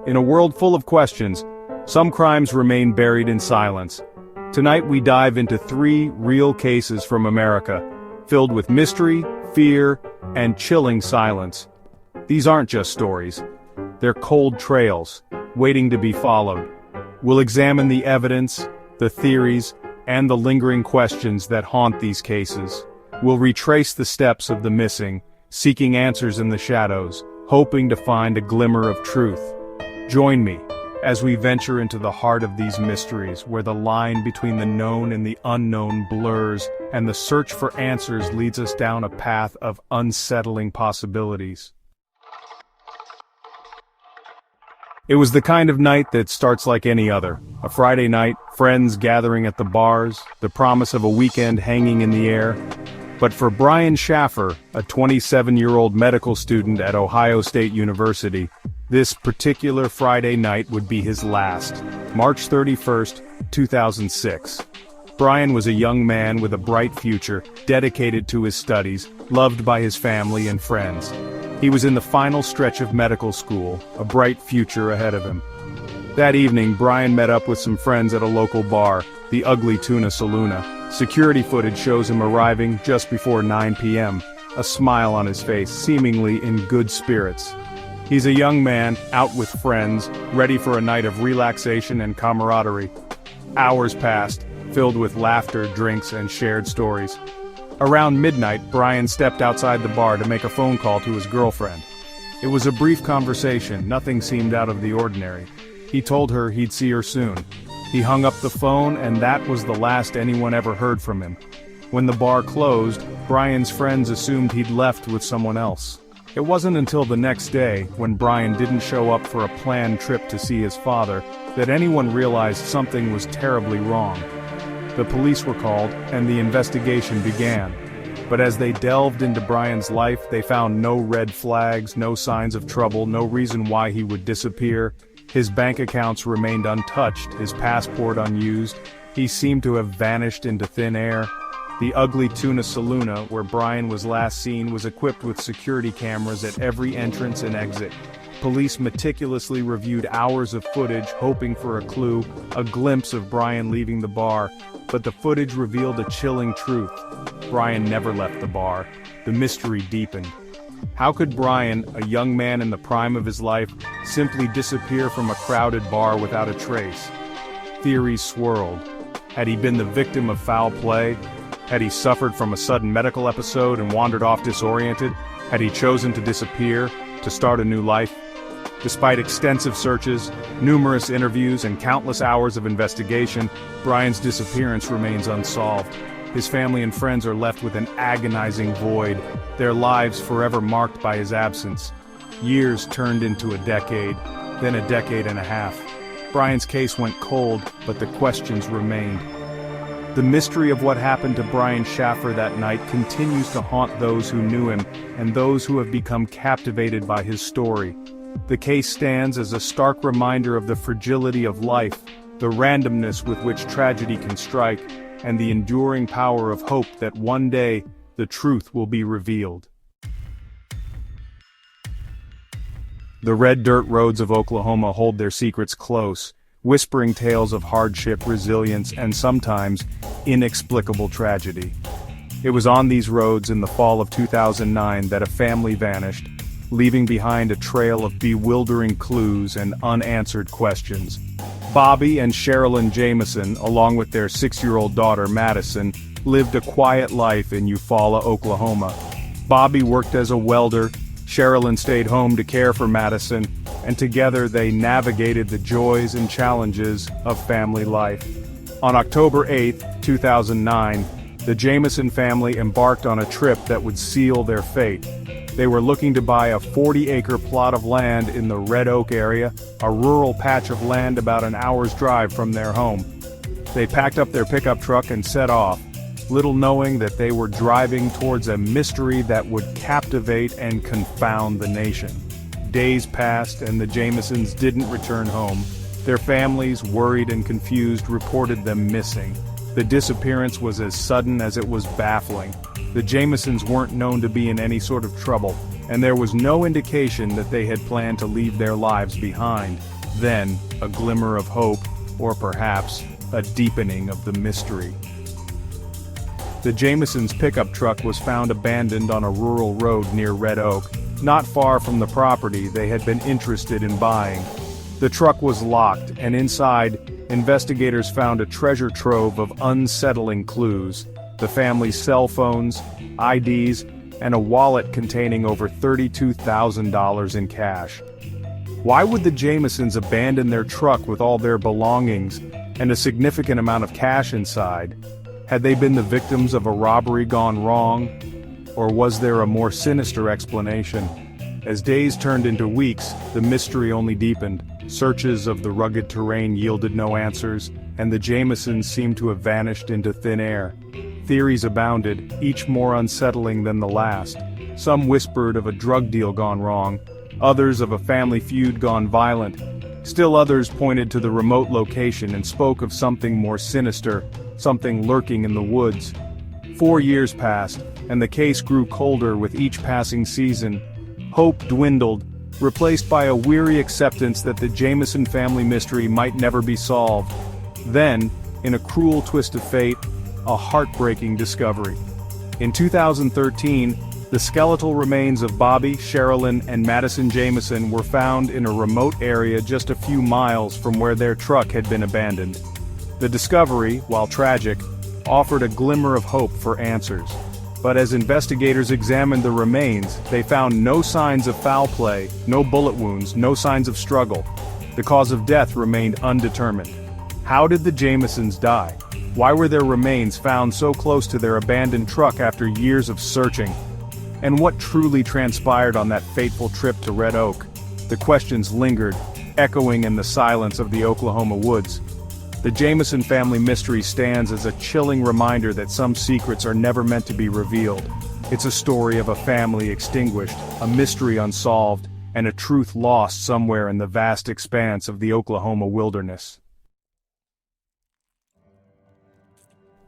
In a world full of questions, some crimes remain buried in silence. Tonight we dive into 3 real cases from America, filled with mystery, fear, and chilling silence. These aren't just stories. They're cold trails, waiting to be followed. We'll examine the evidence, the theories, and the lingering questions that haunt these cases. We'll retrace the steps of the missing, seeking answers in the shadows, hoping to find a glimmer of truth. Join me as we venture into the heart of these mysteries, where the line between the known and the unknown blurs, and the search for answers leads us down a path of unsettling possibilities. It was the kind of night that starts like any other. A Friday night, friends gathering at the bars, the promise of a weekend hanging in the air. But for Brian Shaffer, a 27-year-old medical student at Ohio State University, this particular Friday night would be his last. March 31st, 2006. Brian was a young man with a bright future, dedicated to his studies, loved by his family and friends. He was in the final stretch of medical school, a bright future ahead of him. That evening, Brian met up with some friends at a local bar, the Ugly Tuna Saloona. Security footage shows him arriving just before 9 p.m., a smile on his face, seemingly in good spirits. He's a young man, out with friends, ready for a night of relaxation and camaraderie. Hours passed, filled with laughter, drinks, and shared stories. Around midnight, Brian stepped outside the bar to make a phone call to his girlfriend. It was a brief conversation, nothing seemed out of the ordinary. He told her he'd see her soon. He hung up the phone, and that was the last anyone ever heard from him. When the bar closed, Brian's friends assumed he'd left with someone else. It wasn't until the next day, when Brian didn't show up for a planned trip to see his father, that anyone realized something was terribly wrong. The police were called, and the investigation began. But as they delved into Brian's life, they found no red flags, no signs of trouble, no reason why he would disappear. His bank accounts remained untouched, his passport unused. He seemed to have vanished into thin air. The Ugly Tuna Saloona, where Brian was last seen, was equipped with security cameras at every entrance and exit. Police meticulously reviewed hours of footage, hoping for a clue, a glimpse of Brian leaving the bar. But the footage revealed a chilling truth. Brian never left the bar. The mystery deepened. How could Brian, a young man in the prime of his life, simply disappear from a crowded bar without a trace? Theories swirled. Had he been the victim of foul play? Had he suffered from a sudden medical episode and wandered off disoriented? Had he chosen to disappear, to start a new life? Despite extensive searches, numerous interviews, and countless hours of investigation, Brian's disappearance remains unsolved. His family and friends are left with an agonizing void, their lives forever marked by his absence. Years turned into a decade, then a decade and a half. Brian's case went cold, but the questions remained. The mystery of what happened to Brian Shaffer that night continues to haunt those who knew him and those who have become captivated by his story. The case stands as a stark reminder of the fragility of life, the randomness with which tragedy can strike, and the enduring power of hope that one day the truth will be revealed. The red dirt roads of Oklahoma hold their secrets close, whispering tales of hardship, resilience, and sometimes inexplicable tragedy. It was on these roads in the fall of 2009 that a family vanished, leaving behind a trail of bewildering clues and unanswered questions. Bobby and Sherilyn Jameson, along with their 6-year-old daughter Madison, lived a quiet life in Eufaula, Oklahoma. Bobby worked as a welder, Sherilyn stayed home to care for Madison, and together they navigated the joys and challenges of family life. On October 8, 2009, the Jameson family embarked on a trip that would seal their fate. They were looking to buy a 40-acre plot of land in the Red Oak area, a rural patch of land about an hour's drive from their home. They packed up their pickup truck and set off, little knowing that they were driving towards a mystery that would captivate and confound the nation. Days passed and the Jamesons didn't return home. Their families, worried and confused, reported them missing. The disappearance was as sudden as it was baffling. The Jamesons weren't known to be in any sort of trouble, and there was no indication that they had planned to leave their lives behind. Then, a glimmer of hope, or perhaps, a deepening of the mystery. The Jamesons' pickup truck was found abandoned on a rural road near Red Oak, not far from the property they had been interested in buying. The truck was locked, and inside, investigators found a treasure trove of unsettling clues: the family's cell phones, IDs, and a wallet containing over $32,000 in cash. Why would the Jamesons abandon their truck with all their belongings and a significant amount of cash inside? Had they been the victims of a robbery gone wrong? Or was there a more sinister explanation? As days turned into weeks, the mystery only deepened. Searches of the rugged terrain yielded no answers, and the Jamesons seemed to have vanished into thin air. Theories abounded, each more unsettling than the last. Some whispered of a drug deal gone wrong, others of a family feud gone violent. Still others pointed to the remote location and spoke of something more sinister, something lurking in the woods. 4 years passed, and the case grew colder with each passing season. Hope dwindled, replaced by a weary acceptance that the Jameson family mystery might never be solved. Then, in a cruel twist of fate, a heartbreaking discovery. In 2013, the skeletal remains of Bobby, Sherilyn, and Madison Jameson were found in a remote area just a few miles from where their truck had been abandoned. The discovery, while tragic, offered a glimmer of hope for answers. But as investigators examined the remains, they found no signs of foul play, no bullet wounds, no signs of struggle. The cause of death remained undetermined. How did the Jamesons die? Why were their remains found so close to their abandoned truck after years of searching? And what truly transpired on that fateful trip to Red Oak? The questions lingered, echoing in the silence of the Oklahoma woods. The Jameson family mystery stands as a chilling reminder that some secrets are never meant to be revealed. It's a story of a family extinguished, a mystery unsolved, and a truth lost somewhere in the vast expanse of the Oklahoma wilderness.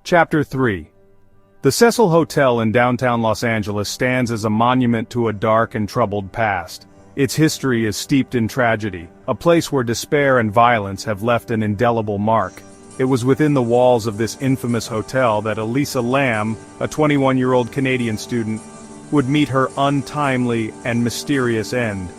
Chapter 3. The Cecil Hotel in downtown Los Angeles stands as a monument to a dark and troubled past. Its history is steeped in tragedy, a place where despair and violence have left an indelible mark. It was within the walls of this infamous hotel that Elisa Lam, a 21-year-old Canadian student, would meet her untimely and mysterious end.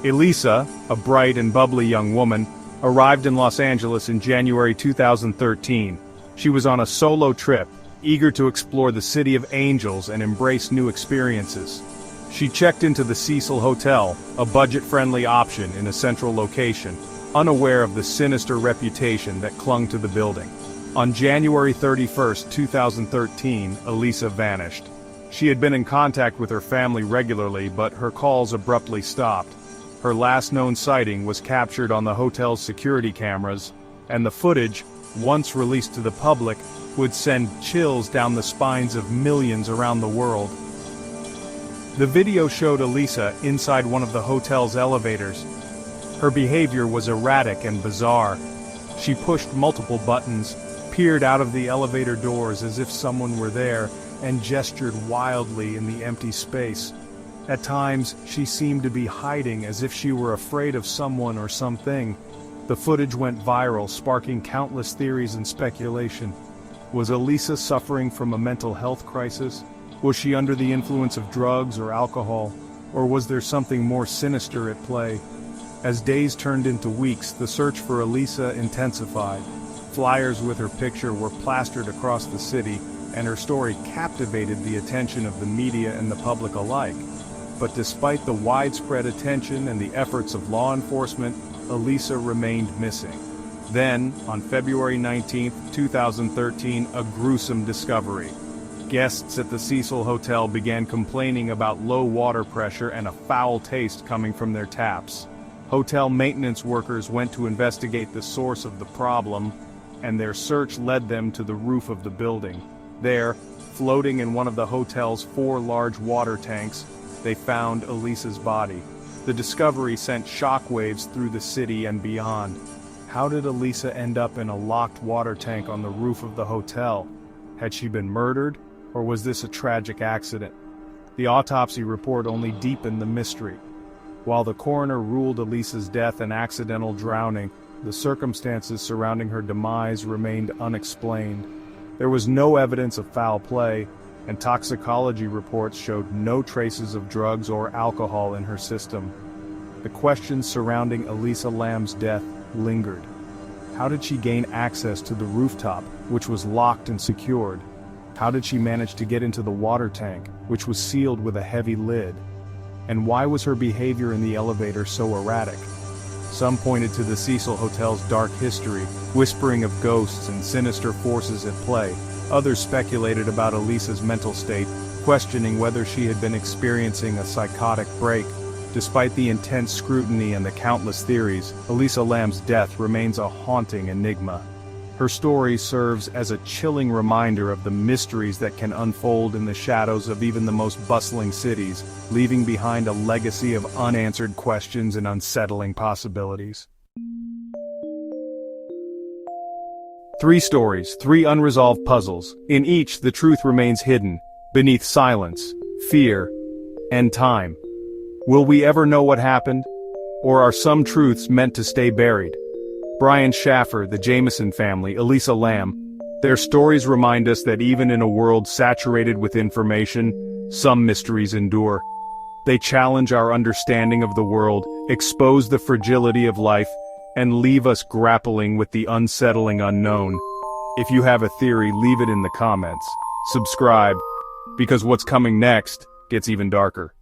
Elisa, a bright and bubbly young woman, arrived in Los Angeles in January 2013. She was on a solo trip, eager to explore the City of Angels and embrace new experiences. She checked into the Cecil Hotel, a budget-friendly option in a central location, unaware of the sinister reputation that clung to the building. On January 31, 2013, Elisa vanished. She had been in contact with her family regularly, but her calls abruptly stopped. Her last known sighting was captured on the hotel's security cameras, and the footage, once released to the public, would send chills down the spines of millions around the world. The video showed Elisa inside one of the hotel's elevators. Her behavior was erratic and bizarre. She pushed multiple buttons, peered out of the elevator doors as if someone were there, and gestured wildly in the empty space. At times, she seemed to be hiding as if she were afraid of someone or something. The footage went viral, sparking countless theories and speculation. Was Elisa suffering from a mental health crisis? Was she under the influence of drugs or alcohol? Or was there something more sinister at play? As days turned into weeks, the search for Elisa intensified. Flyers with her picture were plastered across the city, and her story captivated the attention of the media and the public alike. But despite the widespread attention and the efforts of law enforcement, Elisa remained missing. Then, on February 19, 2013, a gruesome discovery. Guests at the Cecil Hotel began complaining about low water pressure and a foul taste coming from their taps. Hotel maintenance workers went to investigate the source of the problem, and their search led them to the roof of the building. There, floating in one of the hotel's 4 large water tanks, they found Elisa's body. The discovery sent shockwaves through the city and beyond. How did Elisa end up in a locked water tank on the roof of the hotel? Had she been murdered, or was this a tragic accident? The autopsy report only deepened the mystery. While the coroner ruled Elisa's death an accidental drowning, the circumstances surrounding her demise remained unexplained. There was no evidence of foul play, and toxicology reports showed no traces of drugs or alcohol in her system. The questions surrounding Elisa Lam's death lingered. How did she gain access to the rooftop, which was locked and secured? How did she manage to get into the water tank, which was sealed with a heavy lid? And why was her behavior in the elevator so erratic? Some pointed to the Cecil Hotel's dark history, whispering of ghosts and sinister forces at play. Others speculated about Elisa's mental state, questioning whether she had been experiencing a psychotic break. Despite the intense scrutiny and the countless theories, Elisa Lam's death remains a haunting enigma. Her story serves as a chilling reminder of the mysteries that can unfold in the shadows of even the most bustling cities, leaving behind a legacy of unanswered questions and unsettling possibilities. 3 stories, 3 unresolved puzzles. In each, the truth remains hidden, beneath silence, fear, and time. Will we ever know what happened? Or are some truths meant to stay buried? Brian Shaffer, the Jameson family, Elisa Lam. Their stories remind us that even in a world saturated with information, some mysteries endure. They challenge our understanding of the world, expose the fragility of life, and leave us grappling with the unsettling unknown. If you have a theory, leave it in the comments. Subscribe, because what's coming next gets even darker.